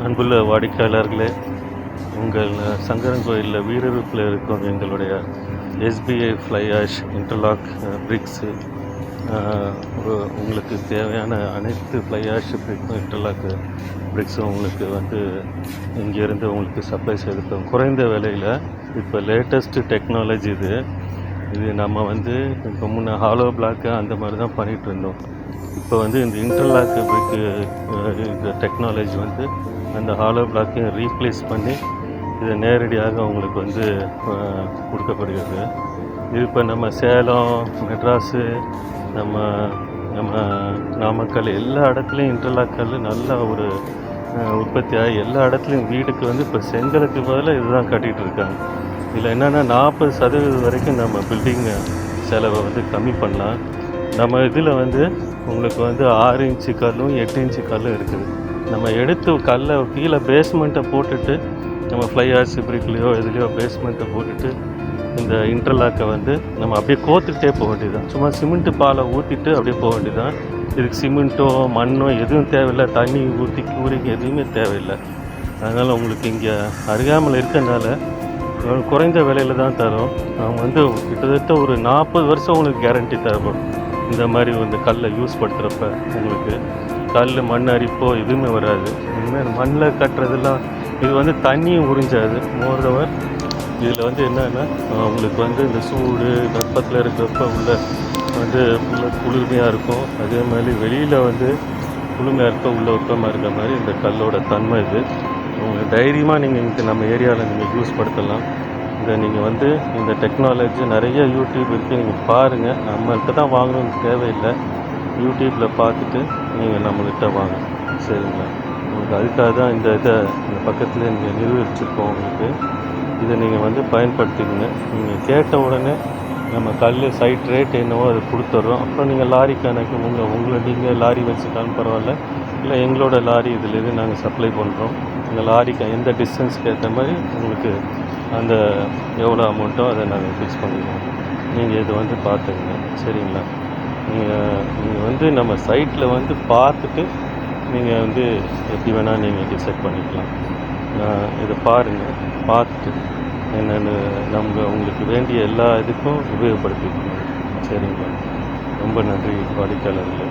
அன்புள்ள வாடிக்கையாளர்களே, உங்கள் சங்கரன்கோயிலில் வீரருப்பில் இருக்கும் எங்களுடைய SBI fly ash interlock bricks, உங்களுக்கு தேவையான அனைத்து ஃப்ளை ஆஷ் பிரிக்கும் இன்டர்லாக் பிரிக்ஸும் உங்களுக்கு இங்கேருந்து உங்களுக்கு சப்ளை செய்திருக்கோம் குறைந்த விலையில். இப்போ லேட்டஸ்ட்டு டெக்னாலஜி இது நம்ம இப்போ முன்னே ஹாலோ பிளாக்கு அந்த மாதிரி தான் பண்ணிகிட்டு இருந்தோம். இப்போ இந்த இன்டர்லாக் பிரிக்கு இந்த டெக்னாலஜி அந்த ஹாலோ பிளாக்கையும் ரீப்ளேஸ் பண்ணி இதை நேரடியாக உங்களுக்கு கொடுக்கப்படுகிறது. இது இப்போ நம்ம சேலம், மெட்ராஸு, நம்ம நம்ம நாமக்கல் எல்லா இடத்துலையும் இன்டர்லாக் கல் நல்ல ஒரு உற்பத்தியாக எல்லா இடத்துலையும் வீடுக்கு இப்போ செங்கலுக்கு பதிலாக இதுதான் கட்டிகிட்டு இருக்காங்க. இதில் என்னென்னா 40% வரைக்கும் நம்ம பில்டிங் செலவை கம்மி பண்ணலாம். நம்ம இதில் உங்களுக்கு 6 இன்ச்சு கல்லும் 8 இன்ச்சு கல்லும் இருக்குது. நம்ம எடுத்து கல்லை கீழே பேஸ்மெண்ட்டை போட்டுட்டு நம்ம ஃப்ளை ஆஷ் பிரிக்லேயோ இதுலேயோ பேஸ்மெண்ட்டை போட்டுட்டு இந்த இன்டர்லாக்கை நம்ம அப்படியே கோத்துக்கிட்டே போக வேண்டியதுதான். சும்மா சிமெண்ட்டு பாலை ஊற்றிட்டு அப்படியே போக வேண்டியதுதான். இதுக்கு சிமெண்ட்டோ மண்ணோ எதுவும் தேவையில்லை, தண்ணி ஊற்றி கூரிங் எதுவுமே தேவையில்லை. அதனால் உங்களுக்கு இங்கே அருகாமல் இருக்கிறதுனால குறைந்த விலையில் தான் தரோம். அவங்க கிட்டத்தட்ட ஒரு 40 வருஷம் உங்களுக்கு கேரண்டி தேவைப்படும். இந்த மாதிரி கல்லை யூஸ் படுத்துகிறப்ப உங்களுக்கு கல் மண் அரிப்போ எதுவுமே வராது. இனிமேல் மண்ணில் கட்டுறதெல்லாம் இது தண்ணியும் உறிஞ்சாது. மோரோவர் இதில் என்னென்னா உங்களுக்கு இந்த சூடு வெப்பத்தில் இருக்கிறப்ப உள்ள குளிர்மையாக இருக்கும். அதே மாதிரி வெளியில் குளுமையாக இருக்க உள்ள வெப்பமாக இருக்கிற மாதிரி இந்த கல்லோட தன்மை இது. உங்களுக்கு தைரியமாக நீங்கள் நம்ம ஏரியாவில் நீங்கள் யூஸ் படுத்தலாம். நீங்கள் இந்த டெக்னாலஜி நிறைய யூடியூப் இருக்குது, நீங்கள் பாருங்கள். நம்மள்கிட்ட தான் வாங்கணும்னு தேவையில்லை, யூடியூப்பில் பார்த்துட்டு நீங்கள் நம்மள்கிட்ட வாங்க, சரிங்களா? உங்களுக்கு அதுக்காக தான் இந்த பக்கத்தில் நீங்கள் நிரூபிச்சிருக்கோம். உங்களுக்கு இதை நீங்கள் பயன்படுத்திக்கங்க. நீங்கள் கேட்ட உடனே நம்ம கல் சைட் ரேட் என்னவோ அதை கொடுத்துட்றோம். அப்புறம் நீங்கள் லாரி கணக்கு உங்களை நீங்கள் லாரி வச்சுட்டாலும் பரவாயில்ல, இல்லை எங்களோட லாரி இதிலேருந்து நாங்கள் சப்ளை பண்ணுறோம். எங்கள் லாரிக்கு எந்த டிஸ்டன்ஸ்க்கு ஏற்ற மாதிரி உங்களுக்கு அந்த எவ்வளோ அமௌண்ட்டோ அதை நாங்கள் ஃபிக்ஸ் பண்ணிடுவோம். நீங்கள் இது பார்த்துங்க, சரிங்களா? நீங்கள் நம்ம சைட்டில் பார்த்துட்டு நீங்கள் எப்படி வேணால் நீங்கள் டிசைட் பண்ணிக்கலாம். இதை பாருங்கள், பார்த்துட்டு என்னென்னு உங்களுக்கு வேண்டிய எல்லா இதுக்கும் உபயோகப்படுத்திக்கணும், சரிங்களா? ரொம்ப நன்றி வாடிக்கையாளர்களே.